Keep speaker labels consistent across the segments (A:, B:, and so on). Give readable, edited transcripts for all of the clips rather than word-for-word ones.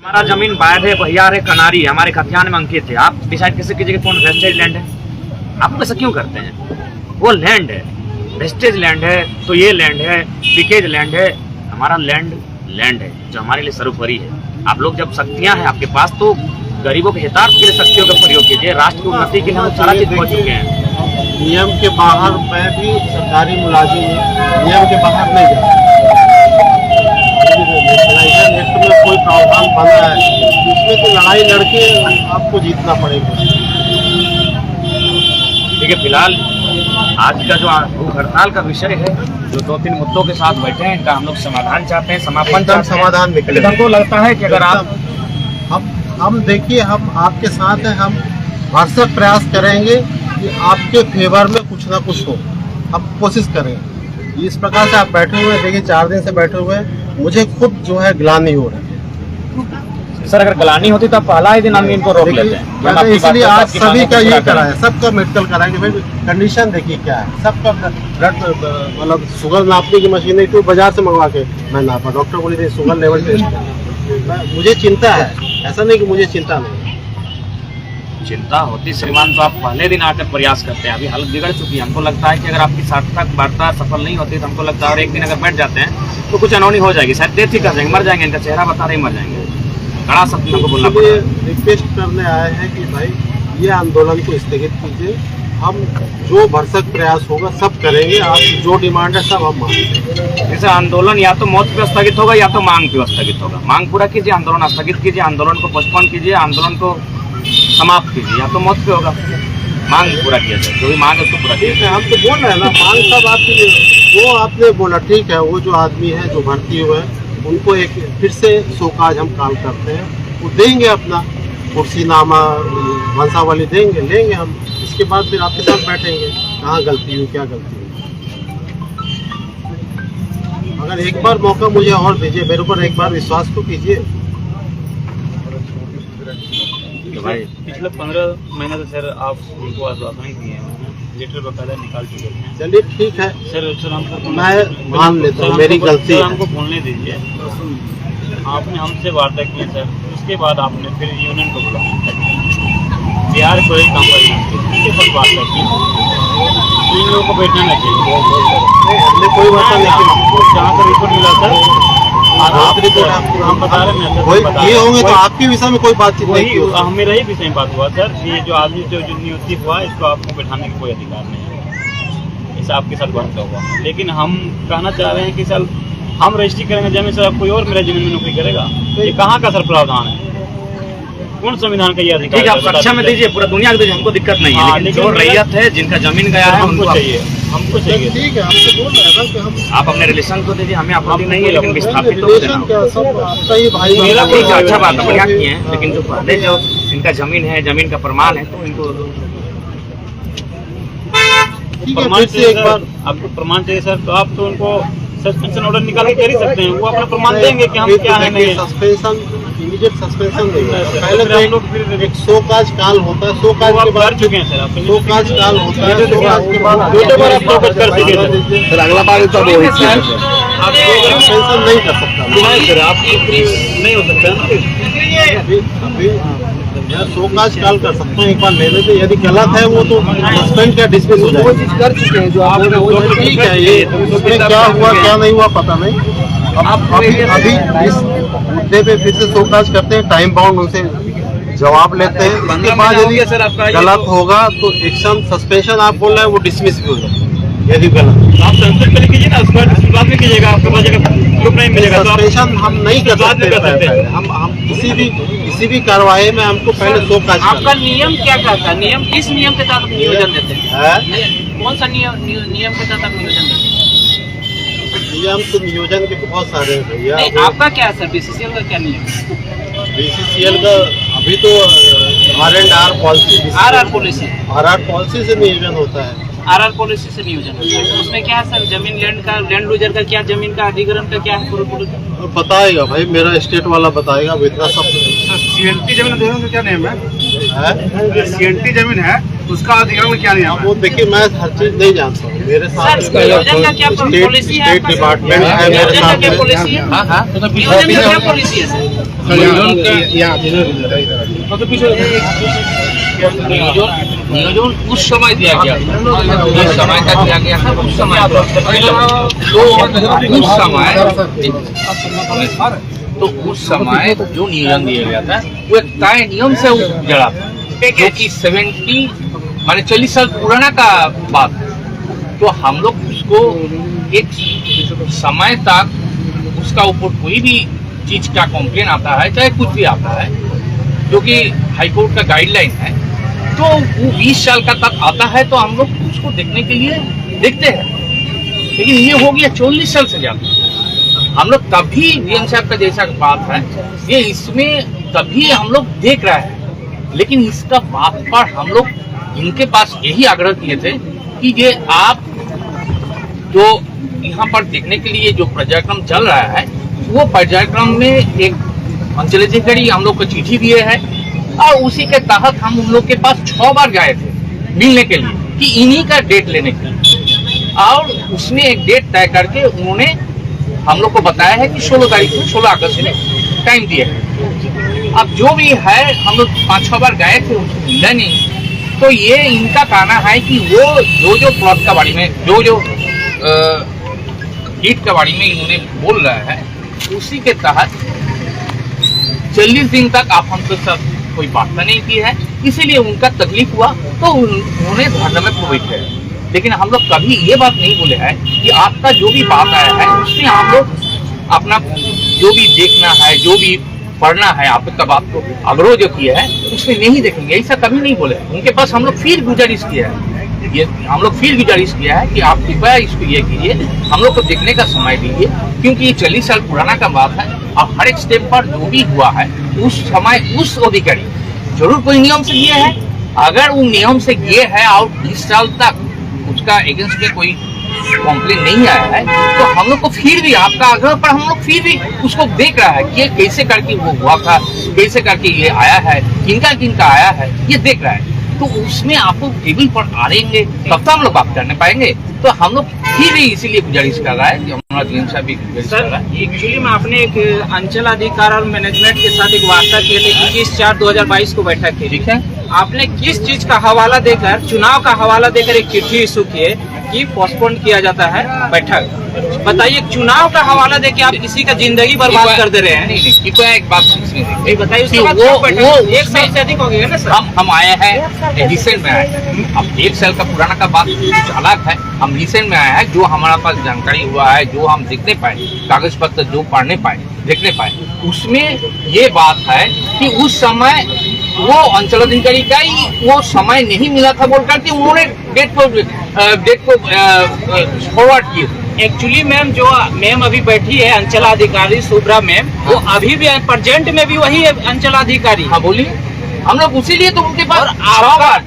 A: हमारा जमीन बायद है, बहियार है, कनारी है, हमारे खतियान में अंकित है। आप डिसाइड कैसे कीजिए कौन वेस्टेज लैंड है? आप ऐसा क्यों करते हैं? वो लैंड है, वेस्टेज लैंड है तो ये लैंड है, लीकेज लैंड है। हमारा लैंड है जो हमारे लिए सर्वोपरि है। आप लोग जब शक्तियाँ हैं आपके पास तो गरीबों के हितार्थ के लिए शक्तियों का प्रयोग कीजिए। राष्ट्र की उन्नति के लिए हम सारा चीज पहुँच चुके हैं।
B: नियम के बाहर मैं भी सरकारी मुलाजिम हूँ, नियम के बाहर नहीं जाता। एक्ट में कोई प्रावधान बना है उसमें तो लड़ाई लड़के आपको जीतना पड़ेगा।
A: ठीक है, फिलहाल आज का जो भूख हड़ताल का विषय है, जो 2-3 मुद्दों के साथ बैठे हैं, इनका हम लोग समाधान चाहते हैं, समापन
B: समाधान निकले।
A: हमको लगता है कि अगर आप
B: हम देखिए, हम आपके साथ हैं, हम भरसक प्रयास करेंगे कि आपके फेवर में कुछ ना कुछ हो। हम कोशिश करेंगे। इस प्रकार से आप बैठे हुए देखिए, 4 दिन से बैठे हुए हैं, मुझे खुद जो है ग्लानि हो रही है।
A: सर, अगर ग्लानि होती तो पहला ही दिन हम इनको रोक लेते हैं।
B: इसलिए आज सभी का ये कराया, सबका मेडिकल कराएंगे। भाई कंडीशन देखिए क्या है, सबका ब्लड मतलब शुगर नापने की मशीन है, तो बाजार से मंगवा के मैं नापा। डॉक्टर बोली थी शुगर लेवल टेस्ट। मुझे चिंता है, ऐसा नहीं कि मुझे चिंता नहीं।
A: चिंता होती श्रीमान तो आप पहले दिन आकर प्रयास करते हैं। अभी हालत बिगड़ चुकी है। हमको लगता है कि अगर आपकी सार्थक वार्ता सफल नहीं होती तो हमको लगता है और एक दिन अगर बैठ जाते हैं तो कुछ अनहोनी हो जाएगी, शायद डेथ ही कर जाएंगे, मर जाएंगे। इनका चेहरा बता रहे मर जाएंगे। बड़ा शब्द हमको बोलना पड़ेगा।
B: रिक्वेस्ट करने आए हैं कि भाई ये आंदोलन को स्थगित कीजिए। हम जो भरसक प्रयास होगा सब करेंगे। आप जो डिमांड है सब हम मांगेंगे।
A: जैसे आंदोलन या तो मौत पे स्थगित होगा या तो मांग पे स्थगित होगा। मांग पूरा कीजिए, आंदोलन स्थगित कीजिए, आंदोलन को पोस्टपोन कीजिए, आंदोलन को समाप्त कीजिए। या तो मौत पे होगा, मांग पूरा किया जाए। जो भी मांग है उसको पूरा किया जाए।
B: हम तो बोल रहे हैं ना, मांग सब आपकी जो आपने बोला ठीक है। वो जो आदमी है जो भर्ती हुए हैं उनको एक फिर से शोकाज हम कॉल करते हैं, वो देंगे अपना कुर्सीनामा वंशावली देंगे, लेंगे हम। इसके बाद फिर आपके साथ बैठेंगे, कहाँ गलती हुई, क्या गलती हुई। अगर एक बार मौका मुझे और दीजिए, मेरे ऊपर एक बार विश्वास तो कीजिए।
C: भाई पिछले 15 महीने से सर आप उनको आश्वासन दिए हैं, लेटर बकायदा निकाल चुके हैं।
B: चलिए ठीक है
C: सर हमको
B: मैं मान लेता हूँ, मेरी गलती है।
C: हमको बोलने दीजिए। आपने हमसे वार्ता की है सर, उसके बाद आपने फिर यूनियन को बुलाया, बिहार को एक कंपनी उसके बाद वार्ता की। इन लोगों को बैठना नहीं चाहिए।
B: हमने कोई वार्ता नहीं की।
C: जहाँ पर रिपोर्ट मिला सर, आप रिपोर्ट हम बता रहे हैं
B: ये होंगे तो आपके विषय में कोई बातचीत नहीं की।
C: मेरा ही विषय में बात हुआ सर। ये जो आदमी जो नियुक्ति हुआ इसको आपको बैठाने का कोई अधिकार नहीं है। इसे आपके साथ बात हुआ, लेकिन हम कहना चाह रहे हैं कि सर हम रजिस्ट्री करेंगे जमीन सर, कोई और मेरा जमीन में नौकरी करेगा। ये कहाँ का सर प्रावधान है? कौन संविधान का ये अधिकार?
A: ठीक है, आप कक्षा में दीजिए, पूरा दुनिया को दीजिए, हमको दिक्कत नहीं है। लेकिन जो रैयत है, जिनका जमीन गया है,
C: हमको चाहिए, हमको चाहिए।
B: ठीक है, हमसे बोल रहे हैं कि हम
A: आप अपने रिलेशन को दीजिए, हमें आपत्ति नहीं है, लेकिन विस्थापित तो देना।
B: सब आपका ही भाई
A: मेरा ठीक है, अच्छा बात है, बढ़िया किए हैं। लेकिन जो पहले जो इनका जमीन है, जमीन का प्रमाण है, तो इनको
C: प्रमाण चाहिए। एक बार आपको प्रमाण चाहिए सर, तो आप तो उनको सस्पेंशन ऑर्डर निकाल के कर ही सकते हैं। वो अपना प्रमाण देंगे कि हम क्या है नहीं।
B: सस्पेंशन, इमीडिएट सस्पेंशन देंगे। पहले तो एक शोकाज काल होता है, शोकाज के बाद
C: कर चुके हैं सर आप।
B: शोकाज काल होता है, शोकाज के बाद
C: कर चुके हैं।
B: अगला बार तो आप सस्पेंशन नहीं कर सकता।
C: आप नहीं हो सकता
B: अभी शोकाज काल कर सकते हैं, एक बार लेने से। यदि गलत है वो तो सस्पेंड क्या डिसमिस हो जाएगा। वो चीज कर चुके हैं जो आप ठीक है। ये उसमें क्या हुआ क्या नहीं हुआ पता नहीं। अब अभी इस मुद्दे पे फिर से शोकाज करते हैं, टाइम बाउंड उनसे जवाब लेते हैं। उसके बाद यदि गलत होगा तो एक्शन सस्पेंशन आप बोल रहे हैं वो डिसमिस भी हो जाएगा। यदि गलत
C: आप संसद पे कीजिए ना, उसके बाद में कीजिएगा, आपके पास प्रूफ नहीं मिलेगा तो
B: सस्पेंशन हम नहीं कर सकते। हम किसी भी कार्रवाई में हमको पहले शोकाज।
D: आपका नियम क्या कहता है? नियम किस नियम के तहत नियोजन देते हैं? कौन सा नियम के तहत आप नियोजन देते हैं?
B: नियम तो नियोजन के बहुत सारे हैं भैया।
D: आपका क्या है सर? बीसीसीएल का क्या नियम है?
B: बीसीसीएल का अभी तो R&R पॉलिसी से नियोजन होता है।
D: आरआर पॉलिसी से नियोजन होता है। तो उसमें क्या है सर? जमीन लैंड का, लैंड लूजर का क्या, जमीन का अधिग्रहण का क्या है? पूरा
B: बताएगा भाई, मेरा स्टेट वाला बताएगा। इतना सब
E: सीएनटी जमीन अधिग्रहण का क्या नियम है? सीएनटी जमीन है उसका अधिग्रहण में क्या नियम है?
B: वो देखिए, मैं हर चीज नहीं जानता हूँ। मेरे साथ
D: नियोजन का क्या पॉलिसी है?
B: स्टेट डिपार्टमेंट है मेरे साथ।
D: नियोजन का क्या पॉलिसी है? नियोजन उस समय दिया गया था, जिस समय तक दिया गया था उस समय तो उस समय जो नियोजन दिया गया था वो एक तय नियम से जड़ा था, जो कि 40 साल पुराना का बात है। तो हम लोग उसको एक समय तक उसका ऊपर कोई भी चीज का कॉम्प्लेन आता है, चाहे कुछ भी आता है, जो कि हाईकोर्ट का गाइडलाइन है, तो वो 20 साल का तक आता है तो हम लोग उसको देखने के लिए देखते हैं। लेकिन ये हो गया 40 साल से ज्यादा। हम लोग तभी डीएम साहब का जैसा बात है, ये इसमें तभी हम लोग देख रहे हैं। लेकिन इसका बात पर हम लोग इनके पास यही आग्रह किए थे कि ये आप जो यहाँ पर देखने के लिए जो पर्यायक्रम चल रहा है, वो पर्यायक्रम में एक अंचलाधिकारी हम लोग को चिट्ठी दिए है और उसी के तहत हम उन लोग के पास 6 बार गए थे मिलने के लिए कि इन्हीं का डेट लेने के लिए, और उसमें एक डेट तय करके उन्होंने हम लोग को बताया है कि 16 अगस्त में टाइम दिया है। अब जो भी है हम लोग 5-6 बार गए थे, उसको मिला नहीं। तो ये इनका कहना है कि वो जो प्लॉट का बारे में जो ईट का बारे में इन्होंने बोल रहा है, उसी के तहत 40 दिन तक आप हमसे साथ कोई वार्ता नहीं की है, इसीलिए उनका तकलीफ हुआ तो उन्होंने धरना में प्रोवाइड किया। लेकिन हम लोग कभी ये बात नहीं बोले हैं कि आपका जो भी बात आया है उसमें हम लोग अपना जो भी देखना है, जो भी पढ़ना है, आपका बात को आग्रह जो किया है उसमें नहीं देखेंगे, ऐसा कभी नहीं बोले। उनके पास हम लोग फिर गुजारिश किया है, ये हम लोग फिर गुजारिश किया है कि आप कृपया इसको ये कीजिए, हम लोग को देखने का समय दीजिए, क्योंकि ये 40 साल पुराना का बात है। अब हर एक स्टेप पर जो भी हुआ है उस समय उस अधिकारी जरूर कोई नियम से किए है, अगर वो नियम से किए है और 20 साल तक उसका अगेंस्ट में कोई कॉम्प्लेन नहीं आया है, तो हम लोग को फिर भी आपका आग्रह पर हम लोग फिर भी उसको देख रहा है कि ये कैसे करके वो हुआ था, कैसे करके ये आया है, किनका आया है, ये देख रहा है। तो उसमें आपको टेबल पर आ रहेंगे तब तो हम लोग बात करने पाएंगे। तो हम लोग फिर भी इसीलिए गुजारिश कर रहा है कि हमारा डीएम साहब भी गुजारिश कर रहा है। एक्चुअली में आपने एक अंचल अधिकार और मैनेजमेंट के साथ एक वार्ता किए थे 21/4/2022 को बैठक की, ठीक है। आपने किस चीज का हवाला देकर, चुनाव का हवाला देकर एक चिट्ठी इशू किए कि पोस्टपोन किया जाता है बैठक? बताइए, चुनाव का हवाला देके आप किसी का जिंदगी बर्बाद कर दे रहे हैं।
C: नहीं, एक बात
D: बताइए, उसके बाद वो 1 साल से अधिक हो गया ना सर।
C: हम आए हैं रिसेंट में आए हैं, अब 1 साल का पुराना का बात कुछ अलग है। हम रिसेंट में आए हैं, जो हमारा पास जानकारी हुआ है, जो हम देखने पाए, कागज पत्र जो पढ़ने पाए, देखने पाए, उसमें ये बात है कि उस समय वो अंचलाधिकारी का ही वो समय नहीं मिला था बोल करके उन्होंने डेट को फॉरवर्ड किए।
D: एक्चुअली मैम जो मैम अभी बैठी है अंचलाधिकारी सुब्रा मैम, वो अभी भी प्रेजेंट में भी वही है अंचलाधिकारी।
C: हाँ बोलिए, हम लोग उसीलिए तो उनके पास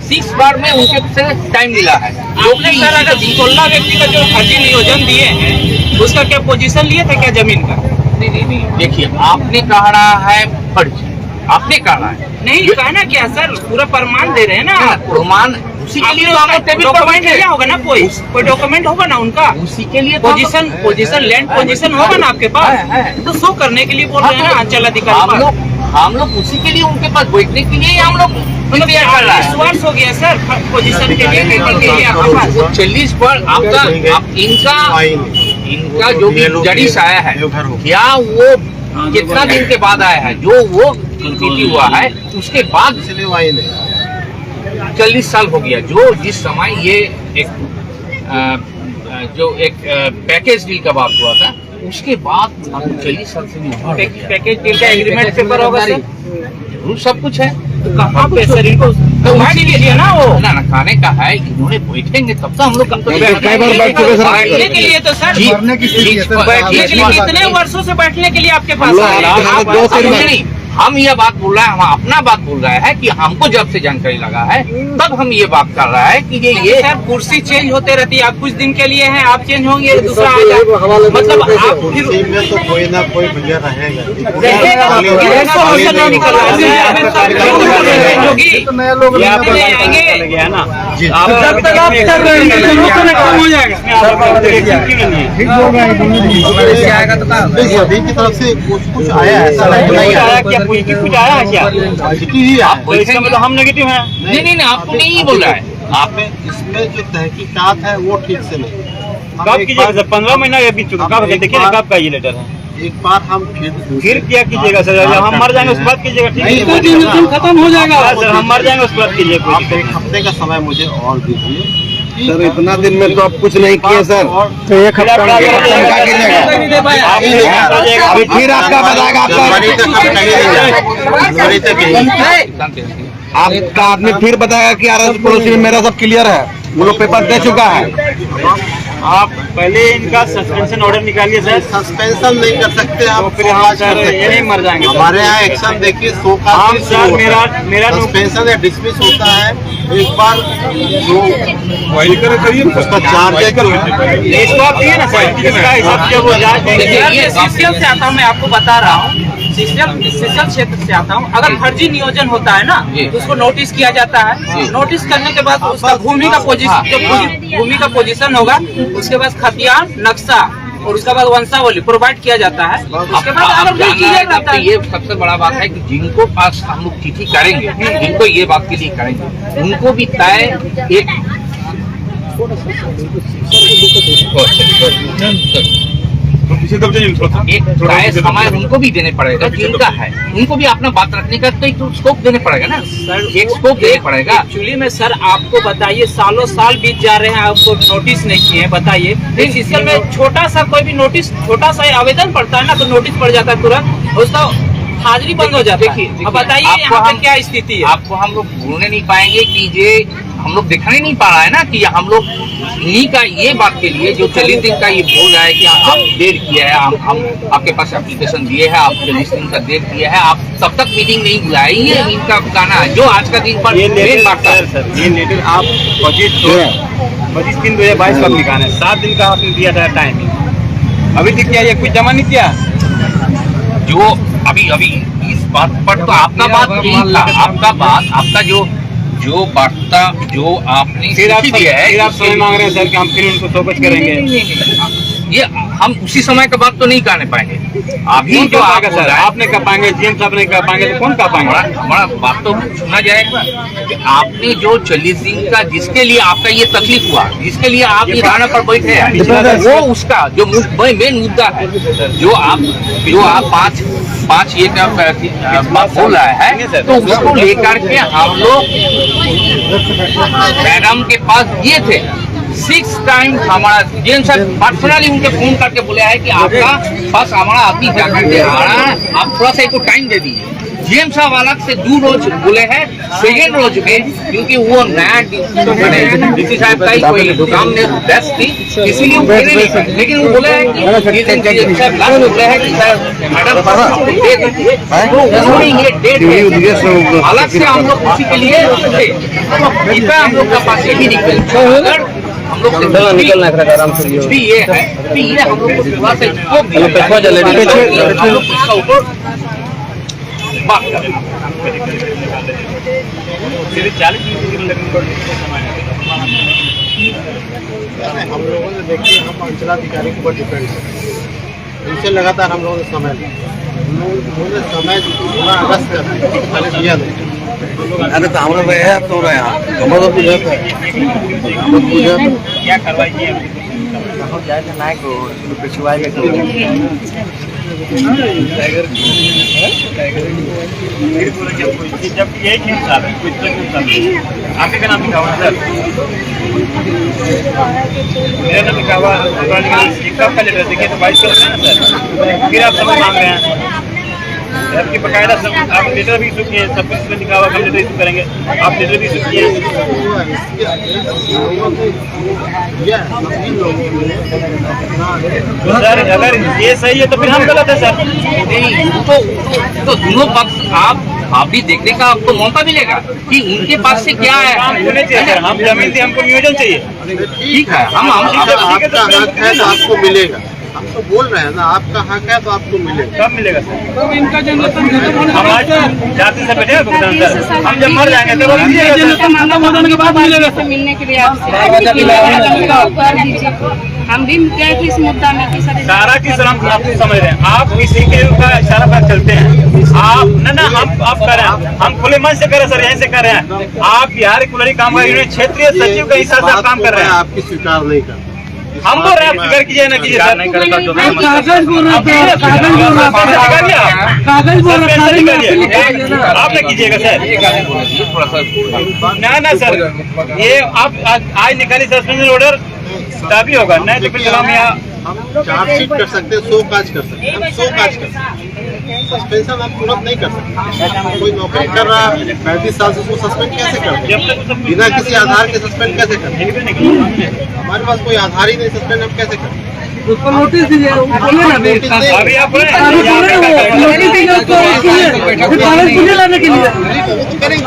C: 6 बार में उनके से टाइम मिला है।
D: आपने सर अगर 16 व्यक्ति का जो फर्जी नियोजन दिए हैं, उसका क्या पोजीशन लिए थे क्या जमीन का?
C: नहीं, देखिए आपने कहा रहा है फर्जी, आपने कहा है
D: नहीं, कहना क्या सर, पूरा प्रमाण दे रहे हैं ना।
C: प्रमाण उसी के लिए तो हम टेबल पर बैठे हैं।
D: होगा ना, कोई डॉक्यूमेंट होगा ना उनका,
C: उसी के लिए
D: पोजीशन लैंड पोजीशन होगा ना आपके पास, तो शो करने के लिए बोल रहे हैं ना अंचलाधिकारी।
C: हम लोग उसी के लिए उनके पास बैठने के लिए हम लोग
D: विश्वास हो गया सर पोजीशन के लिए,
C: 40 पर आपका इनका जो भी गुजारिश आया है, क्या वो कितना दिन के बाद आया है? जो वो स्थिति हुआ है उसके बाद 40 साल हो गया। जो जिस समय ये एक पैकेज डील का बात हुआ था, उसके बाद 40 साल से भी
D: पैकेज डील का एग्रीमेंट पेपर होगा सर,
C: जरूर सब कुछ है।
D: तो कहाँ पे सर इनको लीजिए ना, वो
C: ना खाने का है, इन्होंने बैठेंगे तब तो हम लोग
D: बैठने के लिए तो सर बैठने के लिए कितने वर्षों से बैठने के लिए आपके पास हम ये बात बोल रहे हैं, हम अपना बात बोल रहे हैं कि हमको जब से जानकारी लगा है तब हम ये बात कर रहा है कि ये
F: सर कुर्सी चेंज होते रहती है, आप कुछ दिन के लिए हैं, आप चेंज होंगे दूसरा आएगा, मतलब आप फिर
B: उसी में तो कोई ना कोई भैया रहेगा। सभी की तरफ से कुछ आया है, ऐसा नहीं आया क्या?
C: कुछ आया है क्या?
D: आप
C: इसका मतलब हम नेगेटिव हैं?
D: नहीं आपको नहीं बोल रहा है।
B: आपने इसमें जो तहकीकात है वो ठीक से नहीं।
C: कब कीजिएगा सर? 15 महीना के बीच चुका, कब देखिए ना कब का ये लेटर है?
B: एक बार हम
C: फिर क्या कीजिएगा सर? जब हम मर जाएंगे उसके बाद कीजिएगा, ठीक है?
F: खत्म हो जाएगा
C: सर हम मर जाएंगे उसके बाद कीजिए, कोई
B: आप
C: दिक्कत
B: एक
C: नहीं।
B: हफ्ते का समय मुझे और दीजिए।
G: सर इतना दिन में तो आप कुछ नहीं किए सर,
B: तो एक
G: हफ्ता अभी फिर आपका बताएगा आपका आदमी फिर बताएगा कि आर पड़ोसी में मेरा सब क्लियर है, वो लोग पेपर दे चुका है।
C: आप पहले इनका सस्पेंशन ऑर्डर निकालिए सर।
B: सस्पेंशन नहीं कर सकते
C: तो
B: हम,
C: फिर हम सर ये नहीं मर जाएंगे।
B: हमारे यहाँ एक्शन देखिए, सो का
C: हम सर मेरा
B: सस्पेंशन या डिसमिस होता है एक बार, जो उसका चार्ज है
C: इसको आप दिए ना सर, इसका हिसाब जब वो जांच देंगे।
F: ये सीसीएल से आता हूँ, मैं आपको बता रहा हूँ, सीसीएल क्षेत्र से आता हूँ। अगर फर्जी नियोजन होता है ना तो उसको नोटिस किया जाता है, नोटिस करने के बाद उसका भूमि का पोजीशन, जो भूमि का पोजीशन होगा, उसके बाद खतियान नक्शा और उसके बाद वंशावली प्रोवाइड किया जाता है। उसके बाद अगर कोई चीजें रहता है,
D: ये सबसे बड़ा बात है कि जिनको पास हम लोग चिट्ठी करेंगे, जिनको ये बात के लिए करेंगे, उनको भी तय एक एक तय समय उनको भी देने पड़ेगा, जिनका है उनको भी अपना बात रखने का तो एक स्कोप देने पड़ेगा ना सर, एक स्कोप देने पड़ेगा।
F: एक्चुअली में सर आपको बताइए, सालों साल बीत जा रहे हैं, आपको नोटिस नहीं किए, बताइए सीसीएल में छोटा सा कोई भी नोटिस, छोटा सा आवेदन पड़ता है ना तो नोटिस पड़ जाता है तुरंत, उसका हाजिरी बंद हो जाती है। अब बताइए यहाँ पे क्या स्थिति है?
D: आपको हम लोग भूलने नहीं पाएंगे कि ये हम लोग दिखाने नहीं पा रहा है ना कि हम लोग इन्हीं का ये बात के लिए जो 40 दिन का ये बोल रहा है कि आप देर किया है, हम आपके पास एप्लीकेशन दिए हैं, आप 40 दिन का देर किया है, आप तब तक मीटिंग नहीं बुलाए, ये इनका कहना है जो आज का दिन पर
C: ये
D: मेन बात है।
C: सर ये लेटर आप 25/3/2022 का निकाले, 7 दिन का आपने दिया था टाइमिंग, अभी तक क्या ये कुछ जमा नहीं किया?
D: जो अभी इस बात पर तो आपका बात ठीक था, आपका जो वार्ता जो आपने
C: फिर आप
D: दिया है,
C: फिर आप समय मांग रहे हैं सर कि हम फिर उनको शोकज करेंगे।
D: नहीं, ये हम उसी समय का बात तो नहीं कहने पाएंगे। अभी जो
C: आगे सर आपने कह पाएंगे, जीएम साहब ने कह पाएंगे, तो कौन कह पाएंगे?
D: हमारा बात तो सुना जाएगा कि आपने जो 40 दिन का जिसके लिए आपका ये तकलीफ हुआ, जिसके लिए आप ये धारणा पर बैठे हैं, वो उसका जो मेन मुद्दा है, जो आप पाँच ये का बात बोल रहा है, तो उसको लेकर के हम लोग मैडम के पास ये थे 6 टाइम। हमारा जेएम साहब पर्सनली उनके फोन करके बोले है कि आपका पास हमारा आदमी जाकर के आ रहा है, आप थोड़ा सा इसको टाइम दे दीजिए। जेएम साहब अलग से 2 रोज बोले हैं, सेकेंड रोज में क्योंकि वो नया डीसी साहब का ही कोई दुकान में व्यस्त थी, इसीलिए वो खेले नहीं सकते, लेकिन वो बोले हैं कि जेएम साहब लास्ट बोले हैं कि सर मैडम दे दीजिए, तो उन्होंने ये डेट अलग से हम लोग उसी के लिए थे। इतना हम लोग का पास ये भी निकल, अगर हम लोग कुछ भी ये है कि ये हम लोग को थोड़ा सा स्कोप दिया, हम लोग इसका ऊपर बात करें।
C: 40 दिन लगने पर समय
B: हम लोगों ने देखिए, हम अंचलाधिकारी के ऊपर डिपेंड है, उनसे लगातार हम लोगों ने समय लिया, उन्होंने समय पूरा अगस्त पहले दिया नहीं।
G: अरे तो हम लोग तो रहे हैं, हम लोग पूछा
C: क्या कार्रवाई की जब यही क्यों साहब आपके का नाम लिखा हुआ सर? मेरा नाम लिखा हुआ कब का लेटर देखिए, तो 22 का है ना सर, फिर आप समय मांग रहे हैं आपकी बकायदा सब, आप लेटर भी इशू किए, सब कुछ में लिखा हुआ हम लेटर इशू करेंगे, आप लेटर भी इशू किए। सर अगर ये सही है तो फिर हम गलत है सर।
D: नहीं तो दोनों पक्ष आप भी देखने का आपको मौका मिलेगा कि उनके पास से क्या है।
C: हम जमीन थी, हमको नियोजन चाहिए।
D: ठीक है, हम
B: आपका हक है तो आपको मिलेगा। हम तो बोल रहे हैं ना, आपका हक है तो आपको मिलेगा।
C: कब मिलेगा सर? हमारे जाति से बैठे भुगतान सर, हम जब मर जाएंगे तो
H: मिलेगा सर। मिलने के लिए हम भी गए थे इस मुद्दा में कि सर
C: सारा की सर हम आपको समझ रहे हैं, आप किसी के का इशारा पर चलते हैं। आप ना हम आप कर रहे हैं, हम खुले मन से कर रहे हैं सर, यहीं से कर रहे हैं। आप बिहार कुलरी कामगार यूनियन क्षेत्रीय सचिव के हिसाब से आप काम कर रहे हैं।
B: आपकी स्वीकार नहीं कर,
C: हम बोल रहे हैं, आप स्वीकार कीजिए ना कीजिए सर। नहीं करता तो
F: कागज बोल रहा था, कागज बोल रहा
C: आपने कीजिएगा सर। ना सर, ये आप आज निकाली सस्पेंशन ऑर्डर तभी होगा, नहीं तो फिर हम यहाँ
B: हम चार्जशीट कर सकते हैं, 100 काज कर सकते हैं, हम 100 काज कर सकते हैं। सस्पेंशन आप तुरंत नहीं कर सकते। कोई नौकरी कर रहा है 35 साल से, उसको सस्पेंड कैसे कर, बिना किसी आधार के सस्पेंड कैसे कर? हमारे पास कोई आधार ही नहीं, सस्पेंड हम कैसे करें?
F: उसको नोटिस दीजिए,
C: अभी आप
F: लाने के लिए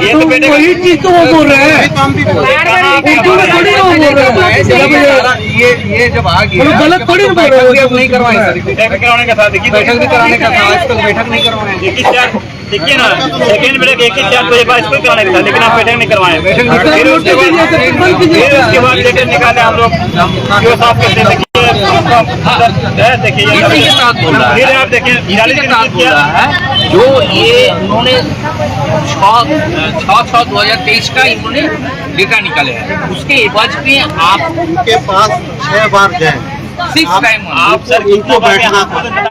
C: ये तो बेटे
F: वही चीज तो वो बोल रहे हैं,
B: तो हम भी बोल रहे हैं।
F: थोड़ी वो बोल रहे हैं,
G: ये जब आ गया
F: गलत थोड़ी ना बोल रहे हो।
G: नहीं करवाएं सर,
C: बैठक कराने का था, देखिए
G: बैठक भी कराने का था, आजकल बैठक नहीं करवाएं।
C: देखिए ना, सेकेंड ब्रेक 21 बजे बाद इसको कराने का था, लेकिन आप बैठक नहीं करवाए। फिर उसके बाद लेटर निकाले हम लोग, जो साफ करते देखिए,
D: इसी के साथ बोल रहा है,
C: फिर आप देखिए
D: इसी के साथ बोल रहा है जो ये उन्होंने 6/6/2023 का इन्होंने डेटा निकाले हैं, उसके एवज में आप
B: उनके पास 6 बार गए,
D: 6 टाइम
C: आप सर
B: इनको बैठना था।